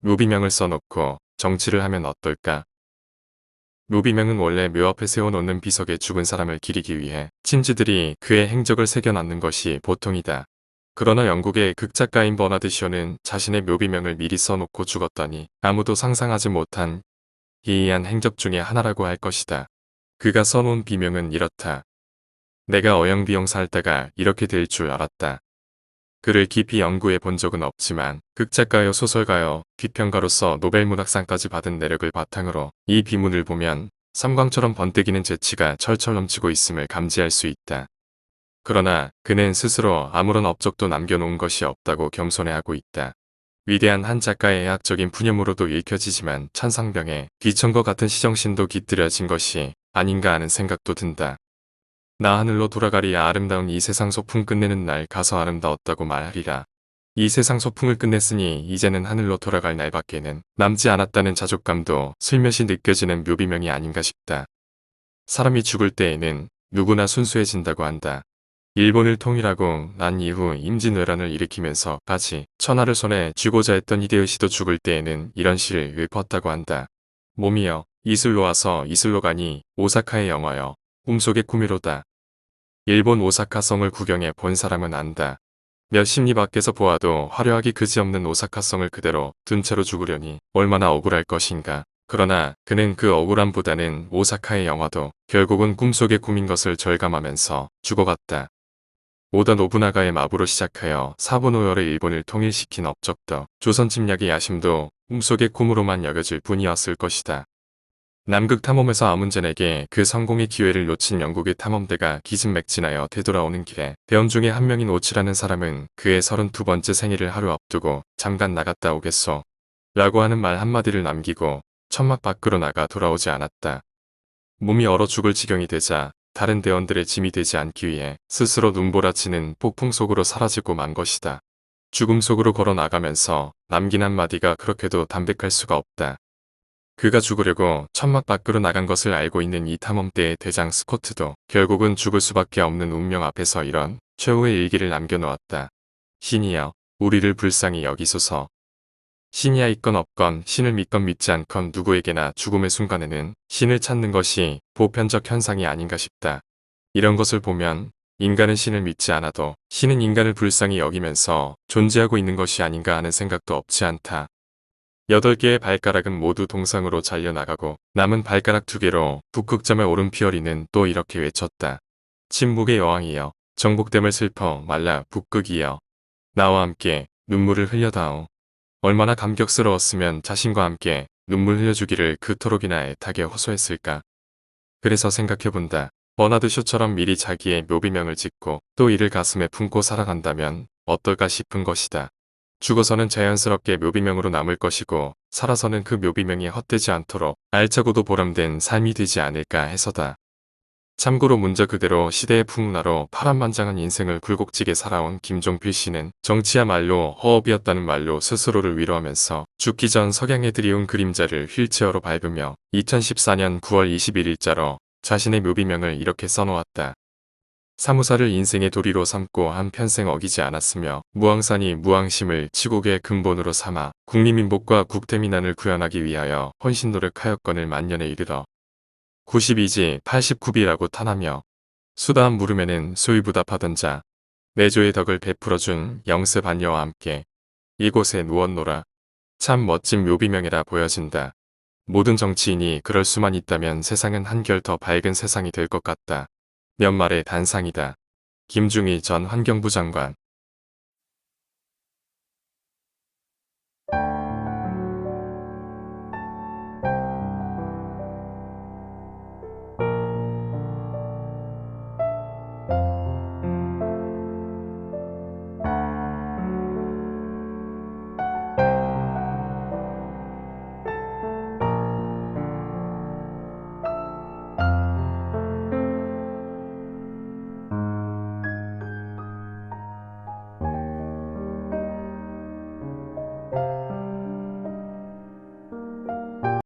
묘비명을 써놓고 정치를 하면 어떨까? 묘비명은 원래 묘 앞에 세워놓는 비석에 죽은 사람을 기리기 위해 친지들이 그의 행적을 새겨넣는 것이 보통이다. 그러나 영국의 극작가인 버나드 쇼는 자신의 묘비명을 미리 써놓고 죽었다니 아무도 상상하지 못한 기이한 행적 중의 하나라고 할 것이다. 그가 써놓은 비명은 이렇다. 내가 어영비영 살다가 이렇게 될 줄 알았다. 그를 깊이 연구해 본 적은 없지만 극작가여 소설가여 비평가로서 노벨문학상까지 받은 내력을 바탕으로 이 비문을 보면 삼광처럼 번뜩이는 재치가 철철 넘치고 있음을 감지할 수 있다. 그러나 그는 스스로 아무런 업적도 남겨놓은 것이 없다고 겸손해하고 있다. 위대한 한 작가의 의학적인 푸념으로도 읽혀지지만 천상병에 귀천과 같은 시정신도 깃들여진 것이 아닌가 하는 생각도 든다. 나 하늘로 돌아가리야 아름다운 이 세상 소풍 끝내는 날 가서 아름다웠다고 말하리라. 이 세상 소풍을 끝냈으니 이제는 하늘로 돌아갈 날밖에는 남지 않았다는 자족감도 슬며시 느껴지는 묘비명이 아닌가 싶다. 사람이 죽을 때에는 누구나 순수해진다고 한다. 일본을 통일하고 난 이후 임진왜란을 일으키면서까지 천하를 손에 쥐고자 했던 히데요시도 죽을 때에는 이런 시를 읊었다고 한다. 몸이여 이슬로 와서 이슬로 가니 오사카의 영화여 꿈속의 꿈이로다. 일본 오사카성을 구경해 본 사람은 안다. 몇십 리 밖에서 보아도 화려하기 그지없는 오사카성을 그대로 둔 채로 죽으려니 얼마나 억울할 것인가. 그러나 그는 그 억울함보다는 오사카의 영화도 결국은 꿈속의 꿈인 것을 절감하면서 죽어갔다. 오다 노부나가의 마부로 시작하여 사부노열의 일본을 통일시킨 업적도 조선 침략의 야심도 꿈속의 꿈으로만 여겨질 뿐이었을 것이다. 남극 탐험에서 아문젠에게 그 성공의 기회를 놓친 영국의 탐험대가 기진맥진하여 되돌아오는 길에 대원 중에 한 명인 오치라는 사람은 그의 32번째 생일을 하루 앞두고 잠깐 나갔다 오겠소 라고 하는 말 한마디를 남기고 천막 밖으로 나가 돌아오지 않았다. 몸이 얼어 죽을 지경이 되자 다른 대원들의 짐이 되지 않기 위해 스스로 눈보라치는 폭풍 속으로 사라지고 만 것이다. 죽음 속으로 걸어 나가면서 남긴 한마디가 그렇게도 담백할 수가 없다. 그가 죽으려고 천막 밖으로 나간 것을 알고 있는 이 탐험대의 대장 스코트도 결국은 죽을 수밖에 없는 운명 앞에서 이런 최후의 일기를 남겨놓았다. 신이여, 우리를 불쌍히 여기소서. 신이야 있건 없건 신을 믿건 믿지 않건 누구에게나 죽음의 순간에는 신을 찾는 것이 보편적 현상이 아닌가 싶다. 이런 것을 보면 인간은 신을 믿지 않아도 신은 인간을 불쌍히 여기면서 존재하고 있는 것이 아닌가 하는 생각도 없지 않다. 8개의 발가락은 모두 동상으로 잘려나가고 남은 발가락 2개로 북극점에 오른 피어리는 또 이렇게 외쳤다. 침묵의 여왕이여, 정복됨을 슬퍼 말라 북극이여. 나와 함께 눈물을 흘려다오. 얼마나 감격스러웠으면 자신과 함께 눈물 흘려주기를 그토록이나 애타게 호소했을까. 그래서 생각해본다. 버나드 쇼처럼 미리 자기의 묘비명을 짓고 또 이를 가슴에 품고 살아간다면 어떨까 싶은 것이다. 죽어서는 자연스럽게 묘비명으로 남을 것이고 살아서는 그 묘비명이 헛되지 않도록 알차고도 보람된 삶이 되지 않을까 해서다. 참고로 문자 그대로 시대의 풍문화로 파란만장한 인생을 굴곡지게 살아온 김종필 씨는 정치야말로 허업이었다는 말로 스스로를 위로하면서 죽기 전 석양에 드리운 그림자를 휠체어로 밟으며 2014년 9월 21일자로 자신의 묘비명을 이렇게 써놓았다. 사무사를 인생의 도리로 삼고 한평생 어기지 않았으며 무항산이 무항심을 치국의 근본으로 삼아 국리민복과 국태민안을 구현하기 위하여 헌신 노력하였건을 만년에 이르러 92지 89비라고 탄하며 수다한 물음에는 소위부답하던 자 내조의 덕을 베풀어준 영세 반여와 함께 이곳에 누웠노라. 참 멋진 묘비명이라 보여진다. 모든 정치인이 그럴 수만 있다면 세상은 한결 더 밝은 세상이 될 것 같다. 연말의 단상이다. 김중희 전 환경부 장관.